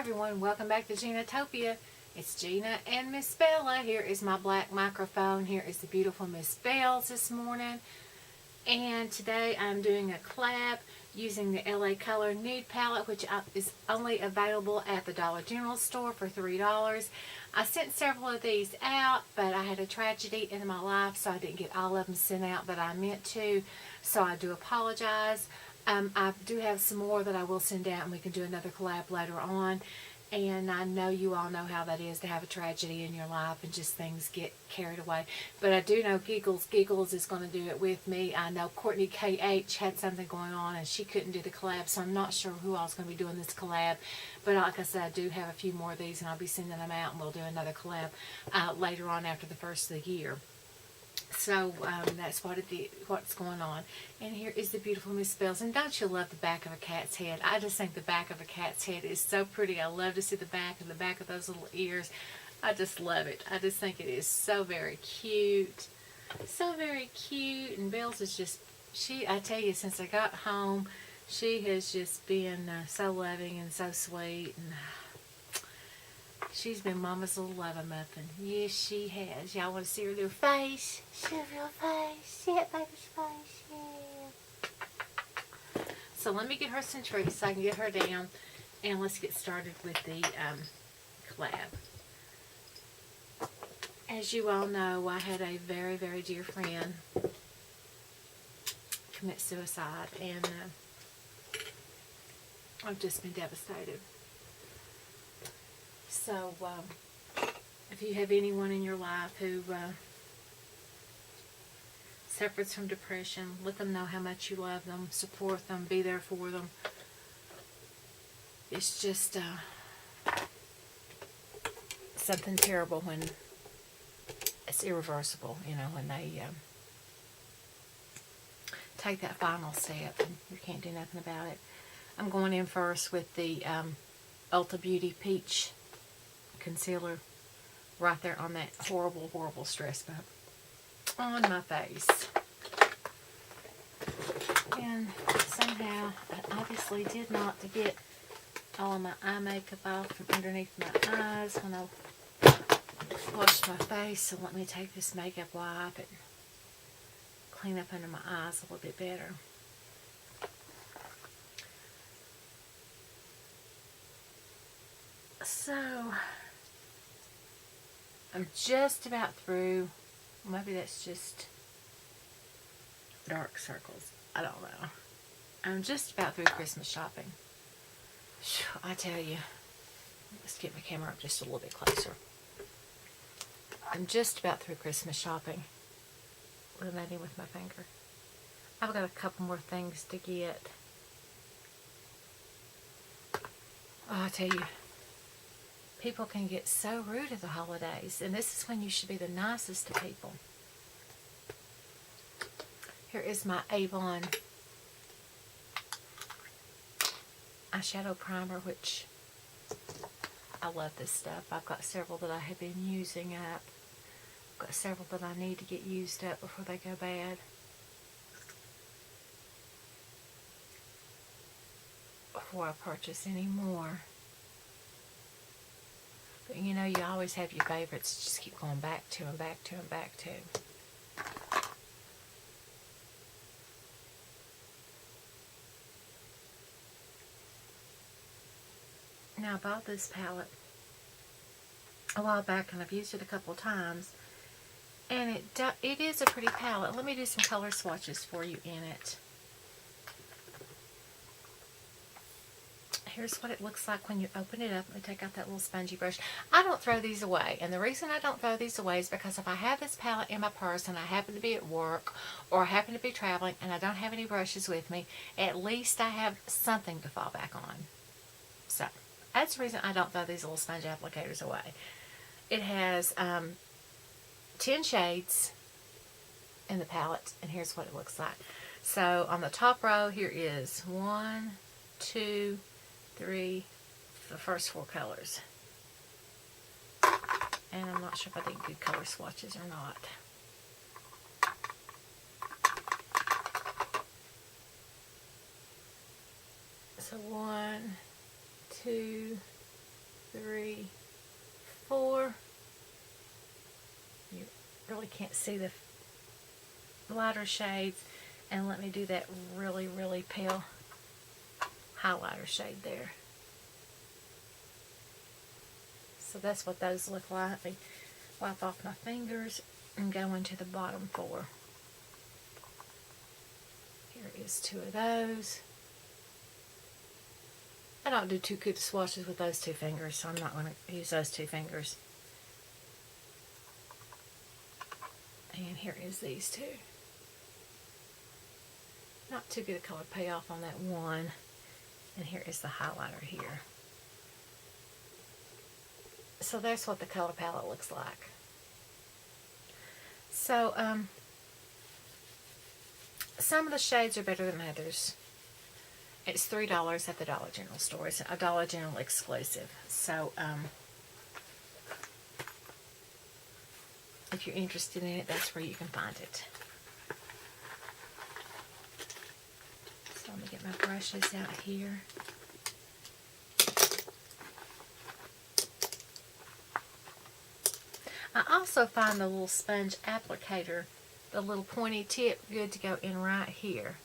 everyone, welcome back to Ginatopia. It's Gina and Miss Bella. Here is my black microphone. Here is the beautiful Miss Bells this morning. And today I'm doing a collab using the LA Color Nude Palette, which is only available at the Dollar General store for $3. I sent several of these out, but I had a tragedy in my life, so I didn't get all of them sent out that I meant to. So I do apologize. I do have some more that I will send out, and we can do another collab later on. And I know you all know how that is to have a tragedy in your life and just things get carried away. But I do know Giggles is going to do it with me. I know Courtney KH had something going on and she couldn't do the collab, so I'm not sure who else is going to be doing this collab. But like I said, I do have a few more of these, and I'll be sending them out, and we'll do another collab later on after the first of the year. So that's what's going on. And here is the beautiful Miss Bells. And don't you love the back of a cat's head? I just think the back of a cat's head is so pretty. I love to see the back of those little ears. I just love it. I just think it is so very cute. So very cute. And Bells is just, I tell you, since I got home, she has just been so loving and so sweet. And she's been Mama's little loving muffin. Yes, she has. Y'all want to see her little face? See her little face. See that baby's face? Yeah. So let me get her some treats so I can get her down. And let's get started with the collab. As you all know, I had a very, very dear friend commit suicide. And I've just been devastated. So, if you have anyone in your life who suffers from depression, let them know how much you love them, support them, be there for them. It's just something terrible when it's irreversible, you know, when they take that final step and you can't do nothing about it. I'm going in first with the ULTA Beauty Peach concealer right there on that horrible, horrible stress bump on my face. And somehow I obviously did not get all of my eye makeup off from underneath my eyes when I washed my face. So let me take this makeup wipe and clean up under my eyes a little bit better. So I'm just about through. Maybe that's just dark circles. I don't know. I'm just about through Christmas shopping. I tell you. Let's get my camera up just a little bit closer. I'm just about through Christmas shopping. Illuminating with my finger. I've got a couple more things to get. Oh, I tell you. People can get so rude at the holidays, and this is when you should be the nicest to people. Here is my Avon eyeshadow primer, which I love this stuff. I've got several that I have been using up. I've got several that I need to get used up before they go bad. Before I purchase any more. But you know, you always have your favorites. Just keep going back to and back to and back to. Now I bought this palette a while back, and I've used it a couple times. And it is a pretty palette. Let me do some color swatches for you in it. Here's what it looks like when you open it up. Let me take out that little spongy brush. I don't throw these away. And the reason I don't throw these away is because if I have this palette in my purse and I happen to be at work or I happen to be traveling and I don't have any brushes with me, at least I have something to fall back on. So, that's the reason I don't throw these little sponge applicators away. It has 10 shades in the palette, and here's what it looks like. So, on the top row, here is 1, 2, 3, the first 4 colors. And I'm not sure if I did good color swatches or not. So 1, 2, 3, 4. You really can't see the lighter shades. And let me do that really, really pale highlighter shade there. So that's what those look like. Let me wipe off my fingers and go into the bottom 4. Here is 2 of those. I don't do too good swatches with those 2 fingers, so I'm not going to use those 2 fingers. And here is these 2. Not too good a color payoff on that one. And here is the highlighter here. So that's what the color palette looks like. So, some of the shades are better than others. It's $3 at the Dollar General store. It's a Dollar General exclusive. So, if you're interested in it, that's where you can find it. So, let me get my brushes out here. I also find the little sponge applicator, the little pointy tip, good to go in right here.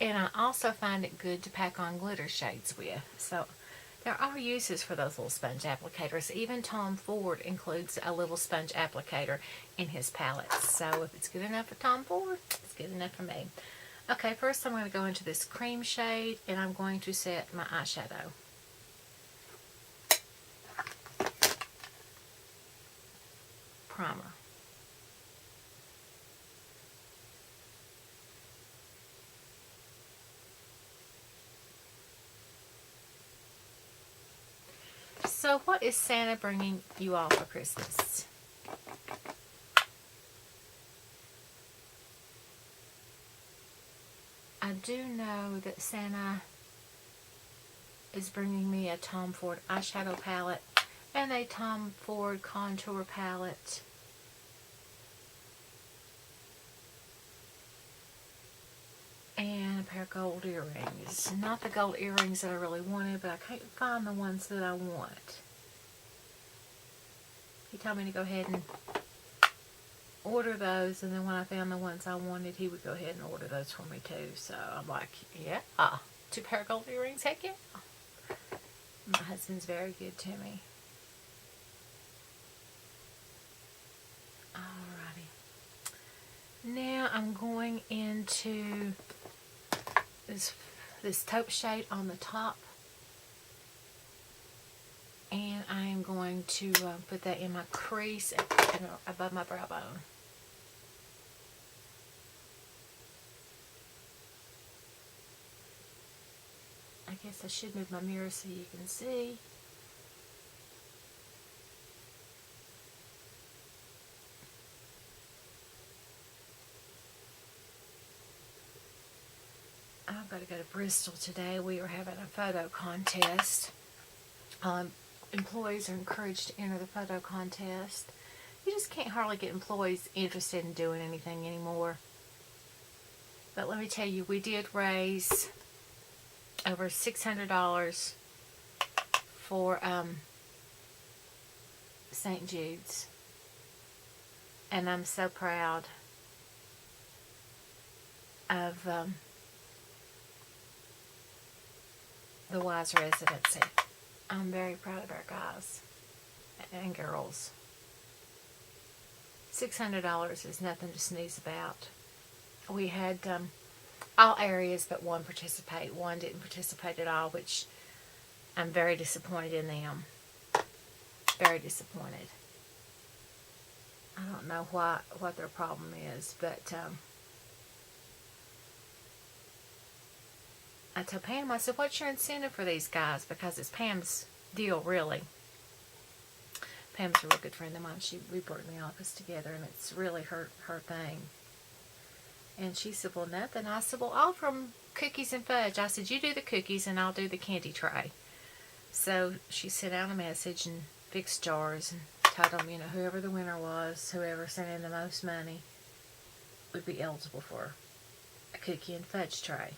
And I also find it good to pack on glitter shades with. So there are uses for those little sponge applicators. Even Tom Ford includes a little sponge applicator in his palettes. So if it's good enough for Tom Ford, it's good enough for me. Okay, first I'm going to go into this cream shade and I'm going to set my eyeshadow. Primer. So what is Santa bringing you all for Christmas? I do know that Santa is bringing me a Tom Ford eyeshadow palette and a Tom Ford contour palette. And a pair of gold earrings. Not the gold earrings that I really wanted, but I can't find the ones that I want. He told me to go ahead and order those, and then when I found the ones I wanted, he would go ahead and order those for me too. So I'm like, yeah, 2 pair of gold earrings, heck yeah. My husband's very good to me. Alrighty. Now I'm going into this taupe shade on the top, and I am going to put that in my crease and above my brow bone. I guess I should move my mirror so you can see. I've got to go to Bristol today. We are having a photo contest. Employees are encouraged to enter the photo contest. You just can't hardly get employees interested in doing anything anymore. But let me tell you, we did raise over $600 for St. Jude's. And I'm so proud of the Wise Residency. I'm very proud of our guys and girls. $600 is nothing to sneeze about. We had all areas but one participate. One didn't participate at all, which I'm very disappointed in them. Very disappointed. I don't know what their problem is, but I told Pam, I said, what's your incentive for these guys? Because it's Pam's deal, really. Pam's a real good friend of mine. We work in the office together, and it's really her thing. And she said, well, nothing. I said, well, I'll offer them cookies and fudge. I said, you do the cookies, and I'll do the candy tray. So she sent out a message and fixed jars and told them, you know, whoever the winner was, whoever sent in the most money, would be eligible for a cookie and fudge tray.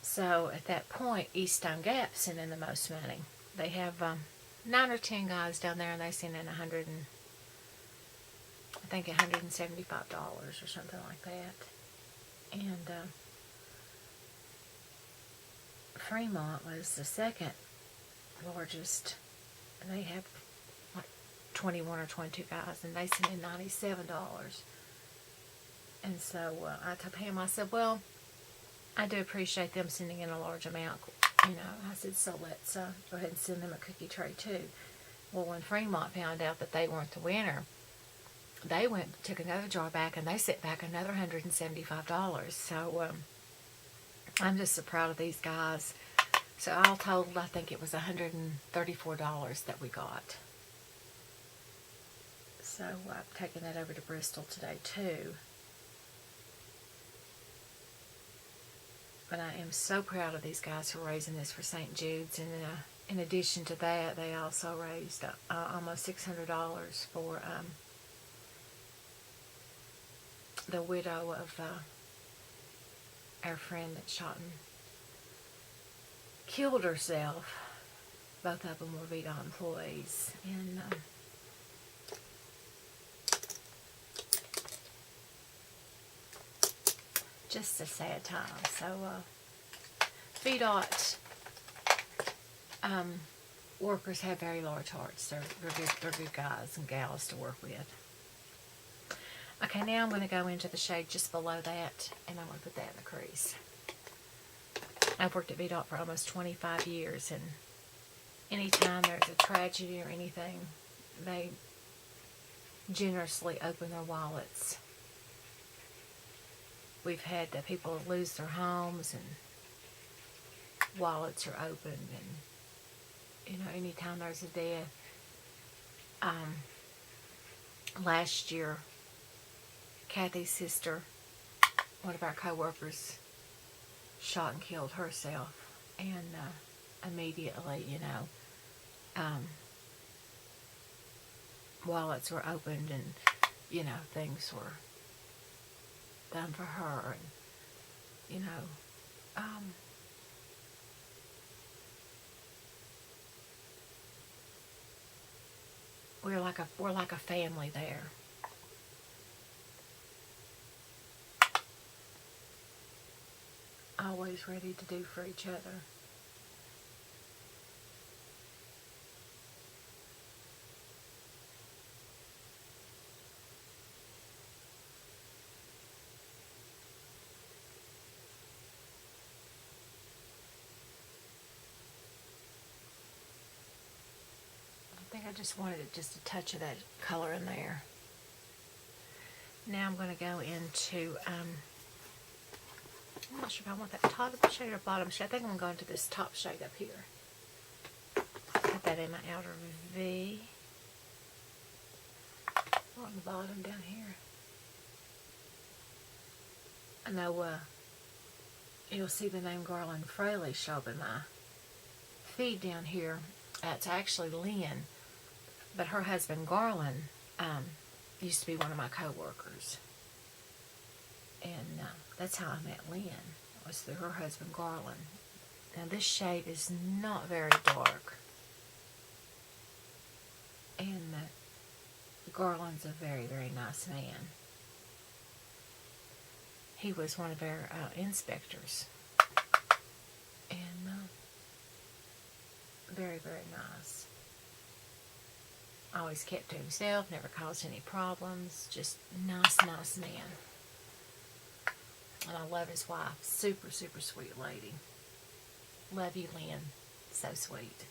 So at that point, East Stone Gap sent in the most money. they have 9 or 10 guys down there, and they send in $175 or something like that. And Fremont was the second largest. They have like 21 or 22 guys, and they send in $97. And so I told Pam, I said, well, I do appreciate them sending in a large amount. You know, I said, so let's go ahead and send them a cookie tray too. Well, when Fremont found out that they weren't the winner, they went, took another jar back, and they sent back another $175. So I'm just so proud of these guys. So all told, I think it was $134 that we got. So I've taken that over to Bristol today too. But I am so proud of these guys for raising this for St. Jude's. And in addition to that, they also raised almost $600 for the widow of our friend that shot and killed herself. Both of them were VDOT employees. And just a sad time. So VDOT workers have very large hearts. They're good guys and gals to work with. Okay, now I'm going to go into the shade just below that, and I'm going to put that in the crease. I've worked at VDOT for almost 25 years, and anytime there's a tragedy or anything, they generously open their wallets. We've had people lose their homes, and wallets are opened, and you know, anytime there's a death. Last year, Kathy's sister, one of our co-workers, shot and killed herself, and immediately, you know, wallets were opened, and you know, things were done for her, and you know, we're like a family there. Always ready to do for each other. I think I just wanted just a touch of that color in there. Now I'm going to go into, I'm not sure if I want that top shade or bottom shade. I think I'm going to go into this top shade up here. Put that in my outer V. On the bottom down here. I know you'll see the name Garland Fraley show up in my feed down here. It's actually Lynn, but her husband Garland used to be one of my co-workers. And that's how I met Lynn, was through her husband Garland. Now this shade is not very dark. And Garland's a very, very nice man. He was one of our inspectors. And very, very nice. Always kept to himself, never caused any problems. Just nice, nice man. And I love his wife. Super, super sweet lady. Love you, Lynn. So sweet.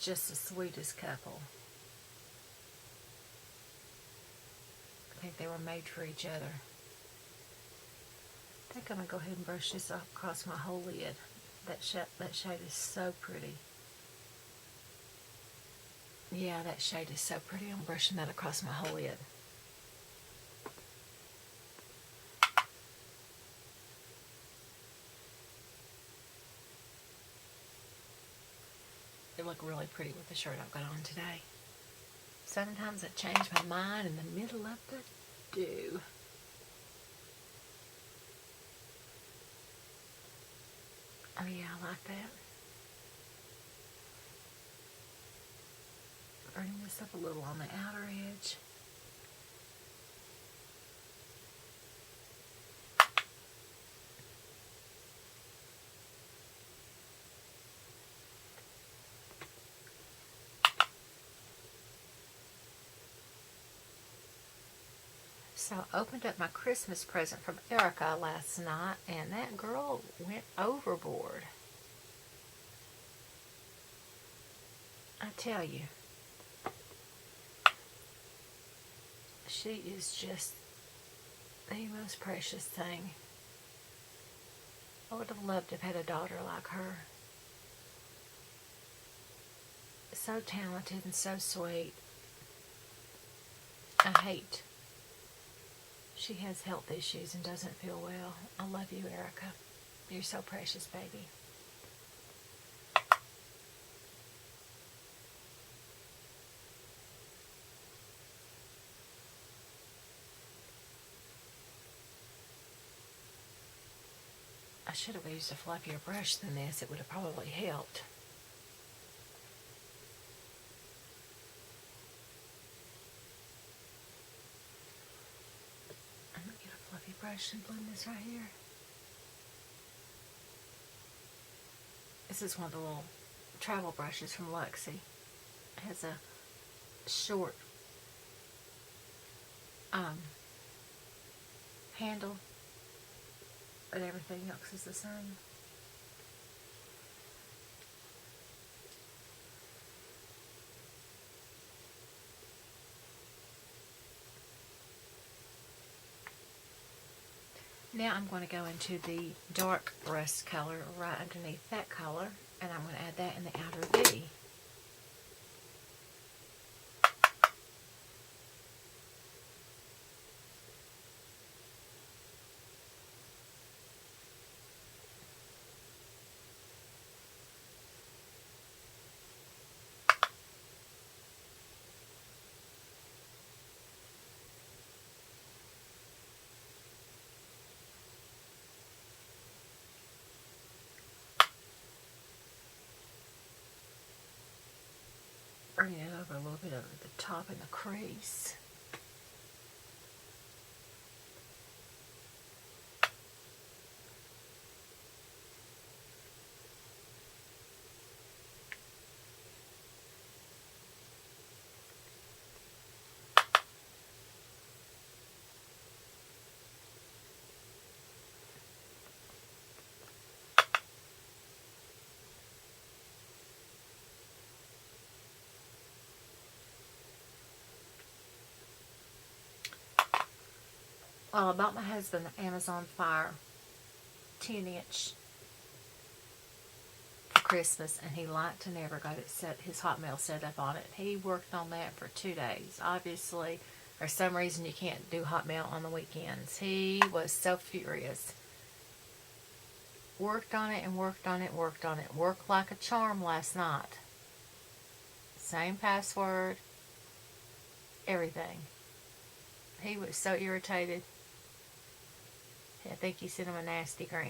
Just the sweetest couple. I think they were made for each other. I think I'm going to go ahead and brush this off across my whole lid. That shade is so pretty. Yeah, that shade is so pretty. I'm brushing that across my whole lid. It look really pretty with the shirt I've got on today. Sometimes I change my mind in the middle of the do. Oh yeah, I like that. this up a little on the outer edge. So I opened up my Christmas present from Erica last night, and that girl went overboard. I tell you, she is just the most precious thing. I would have loved to have had a daughter like her. So talented and so sweet. I hate she has health issues and doesn't feel well. I love you, Erica. You're so precious, baby. I should have used a fluffier brush than this. It would have probably helped. I'm going to get a fluffy brush and blend this right here. This is one of the little travel brushes from Luxie. It has a short handle, but everything else is the same. Now I'm going to go into the dark rust color right underneath that color, and I'm going to add that in the outer V. Bring it over a little bit over the top in the crease. Well, I bought my husband the Amazon Fire 10-inch for Christmas, and he liked and never got it set, his Hotmail set up on it. He worked on that for 2 days. Obviously, for some reason you can't do Hotmail on the weekends. He was so furious. Worked on it and worked on it, worked on it. Worked like a charm last night. Same password. Everything. He was so irritated. I think he sent him a nasty gram.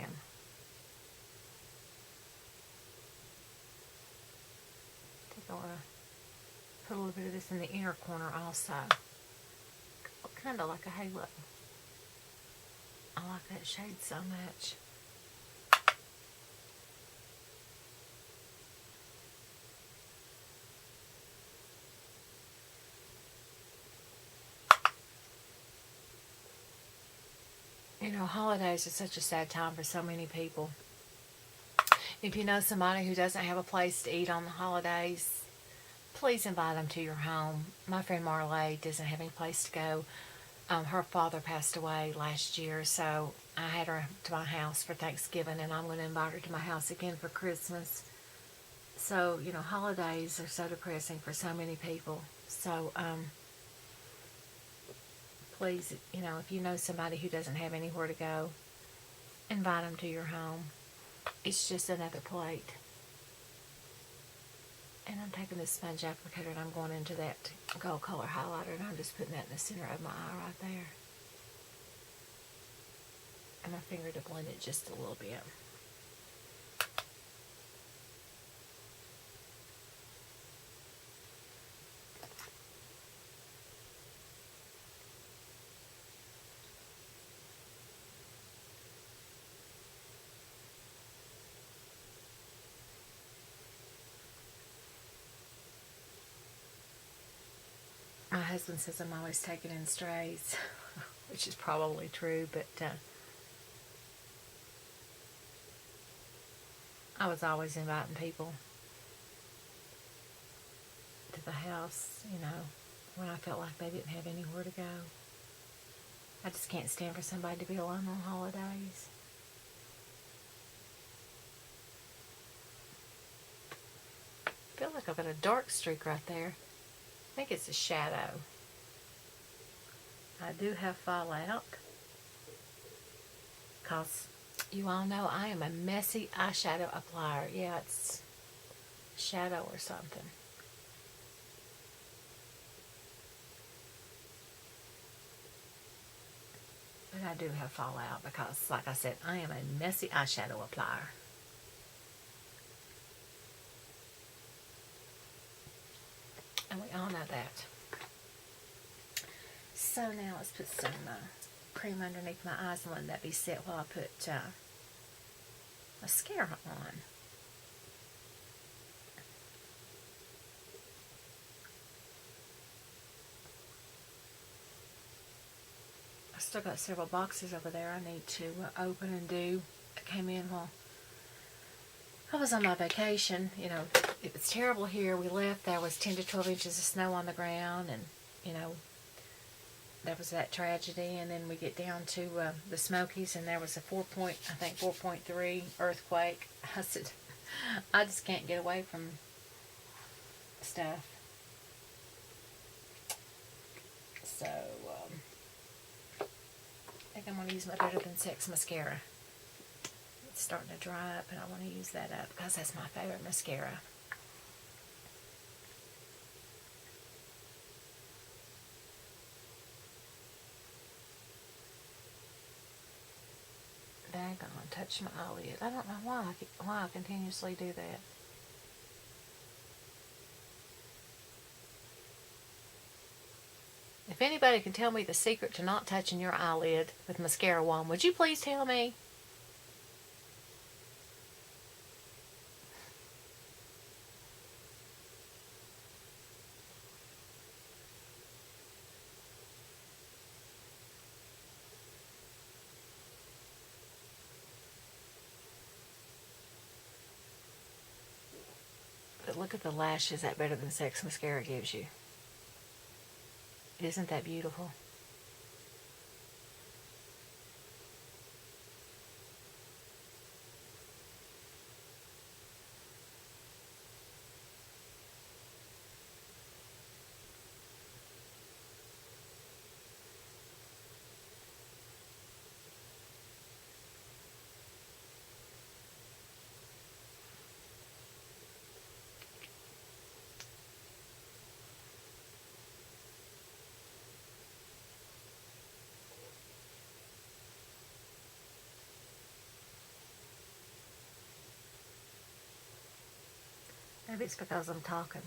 I think I want to put a little bit of this in the inner corner also. Kind of like a halo. I like that shade so much. You know, holidays are such a sad time for so many people. If you know somebody who doesn't have a place to eat on the holidays, please invite them to your home. My friend Marley doesn't have any place to go. Her father passed away last year, so I had her to my house for Thanksgiving, and I'm going to invite her to my house again for Christmas. So, you know, holidays are so depressing for so many people. So, please, you know, if you know somebody who doesn't have anywhere to go, invite them to your home. It's just another plate. And I'm taking this sponge applicator and I'm going into that gold color highlighter, and I'm just putting that in the center of my eye right there. And my finger to blend it just a little bit. husband says I'm always taking in strays, which is probably true, but I was always inviting people to the house, you know, when I felt like they didn't have anywhere to go. I just can't stand for somebody to be alone on holidays. I feel like I've got a dark streak right there. I think it's a shadow. I do have fallout, because you all know I am a messy eyeshadow applier. Yeah, it's shadow or something. But I do have fallout because, like I said, I am a messy eyeshadow applier. And we all know that. So now let's put some cream underneath my eyes and let that be set while I put mascara on. I still got several boxes over there I need to open and do. I came in while I was on my vacation. You know, it was terrible here. We left, there was 10 to 12 inches of snow on the ground, and, you know, there was that tragedy. And then we get down to the Smokies, and there was a 4.3 earthquake. I said, I just can't get away from stuff. So, I think I'm going to use my Better Than Sex mascara. It's starting to dry up, and I want to use that up because that's my favorite mascara. Daggone, touch my eyelid. I don't know why I continuously do that. If anybody can tell me the secret to not touching your eyelid with mascara wand, would you please tell me? But look at the lashes that Better Than Sex mascara gives you. Isn't that beautiful? Maybe it's because I'm talking.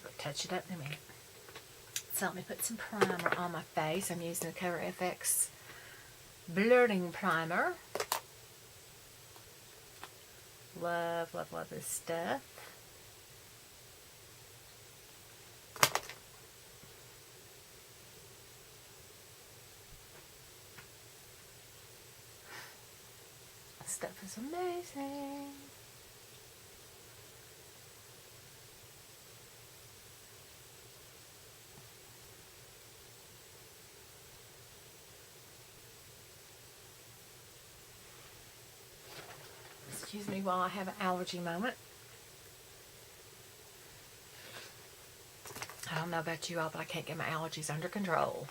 I'll touch it up in a minute. So let me put some primer on my face. I'm using the Cover FX Blurring Primer. Love, love, love this stuff. This stuff is amazing. Excuse me while I have an allergy moment. I don't know about you all, but I can't get my allergies under control.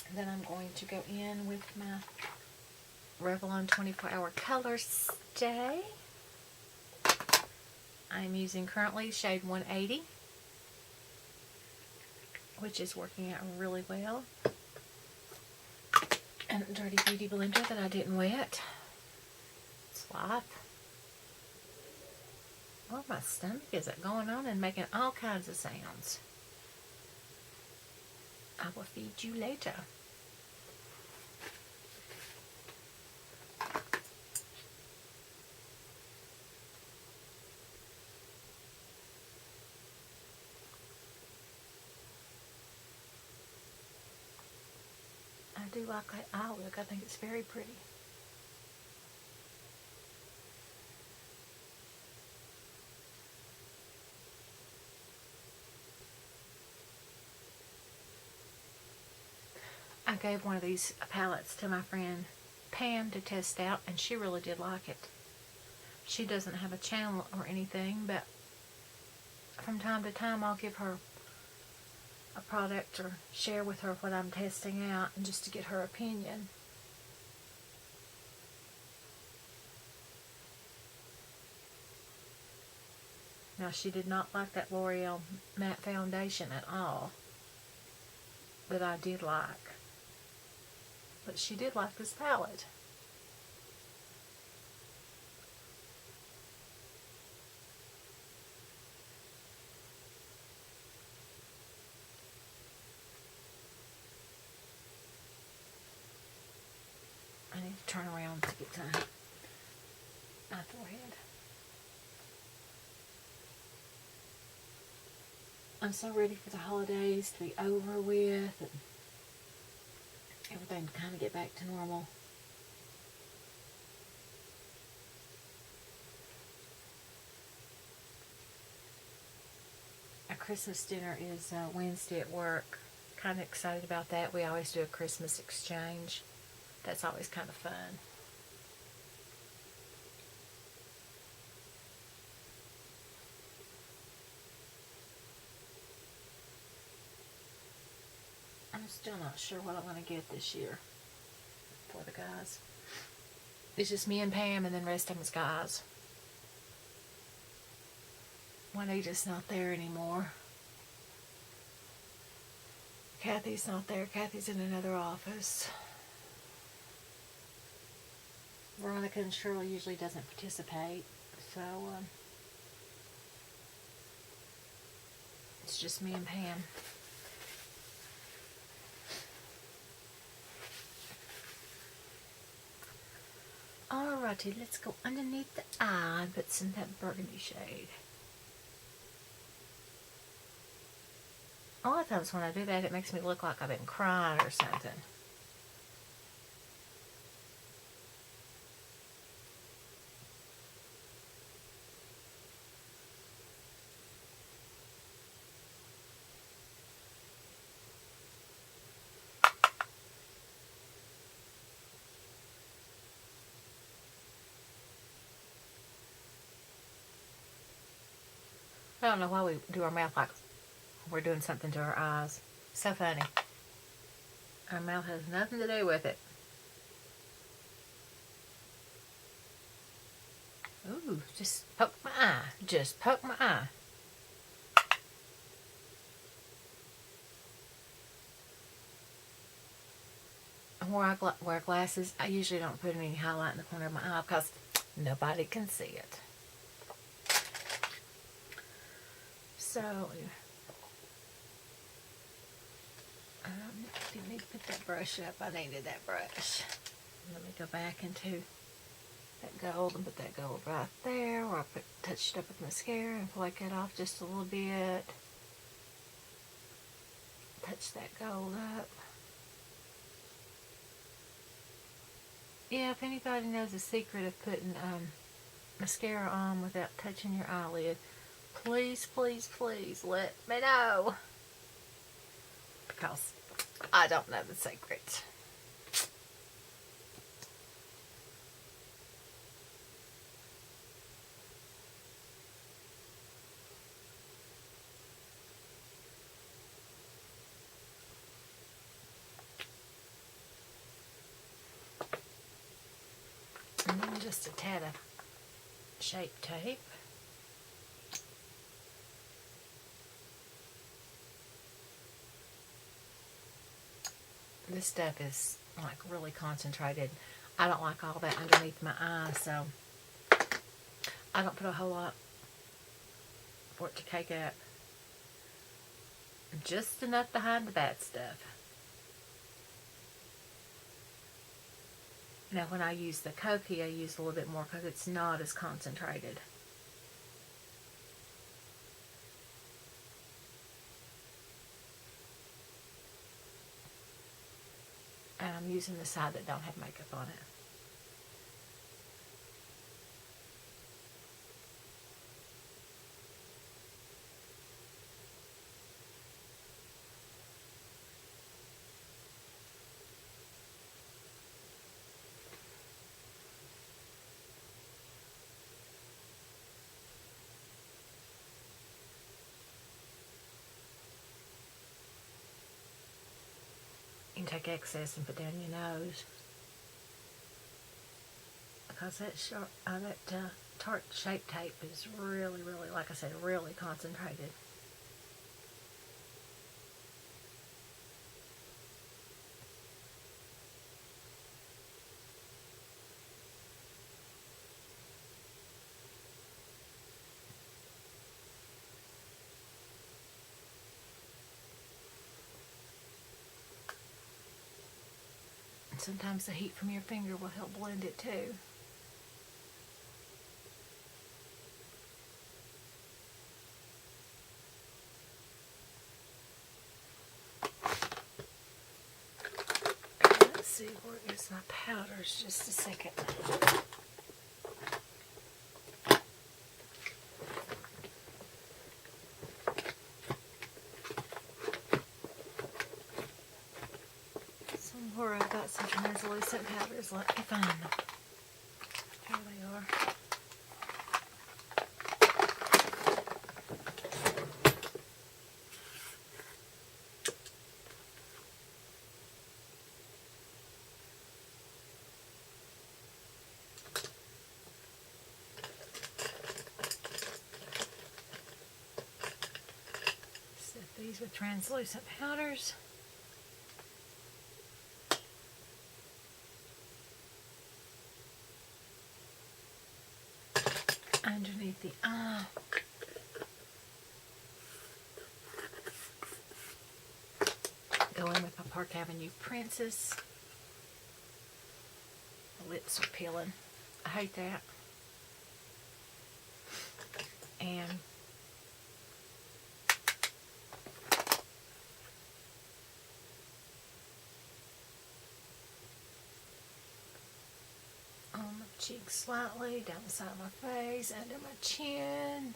And then I'm going to go in with my Revlon 24-Hour Color Stay. I'm using currently shade 180, which is working out really well. And Dirty Beauty blender that I didn't wet. It's life. Oh, my stomach is going on and making all kinds of sounds. I will feed you later. I do like that eye look. I think it's very pretty. I gave one of these palettes to my friend Pam to test out, and she really did like it. She doesn't have a channel or anything, but from time to time I'll give her a product or share with her what I'm testing out, and just to get her opinion. Now, she did not like that L'Oreal matte foundation at all, that I did like. But she did like this palette. I need to turn around to get to my forehead. I'm so ready for the holidays to be over with and everything to kind of get back to normal. Our Christmas dinner is Wednesday at work. Kind of excited about that. We always do a Christmas exchange. That's always kind of fun. I'm still not sure what I'm going to get this year for the guys. It's just me and Pam, and then the rest of them is guys. Juanita's not there anymore. Kathy's not there. Kathy's in another office. Veronica and Shirley usually doesn't participate, so it's just me and Pam. Alrighty, let's go underneath the eye and put some of that burgundy shade. A lot of times when I do that, it makes me look like I've been crying or something. I don't know why we do our mouth like we're doing something to our eyes. So funny. Our mouth has nothing to do with it. Ooh, just poke my eye. Just poke my eye. Where I wear glasses, I usually don't put any highlight in the corner of my eye because nobody can see it. So, I didn't need to put that brush up. I needed that brush. Let me go back into that gold and put that gold right there where I touched it up with mascara and flake it off just a little bit. Touch that gold up. Yeah, if anybody knows the secret of putting mascara on without touching your eyelid, please, please, please let me know. Because I don't know the secret. And then just a tad of Shape Tape. This stuff is like really concentrated. I don't like all that underneath my eye, so I don't put a whole lot for it to cake up. Just enough to hide the bad stuff. Now when I use the Koki, I use a little bit more because it's not as concentrated. And I'm using the side that don't have makeup on it. You can take excess and put down your nose, because that Tarte Shape Tape is really, really, like I said, really concentrated. Sometimes the heat from your finger will help blend it too. Let's see, where is my powders? Just a second. Somewhere I've got some translucent powders. Let me find them. Here they are. Set these with translucent powders. Underneath the eye. Go in with my Park Avenue Princess. My lips are peeling. I hate that. And on my cheeks slightly, down the side of my face, under my chin.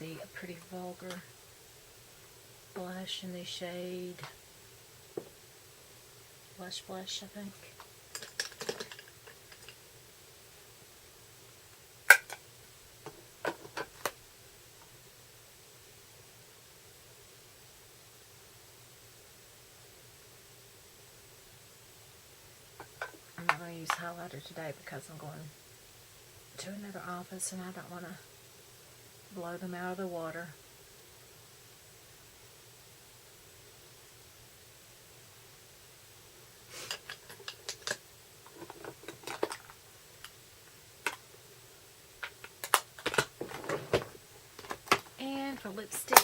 The Pretty Vulgar blush in the shade Blush, I think. I'm not going to use highlighter today because I'm going to another office and I don't want to blow them out of the water. And for lipstick,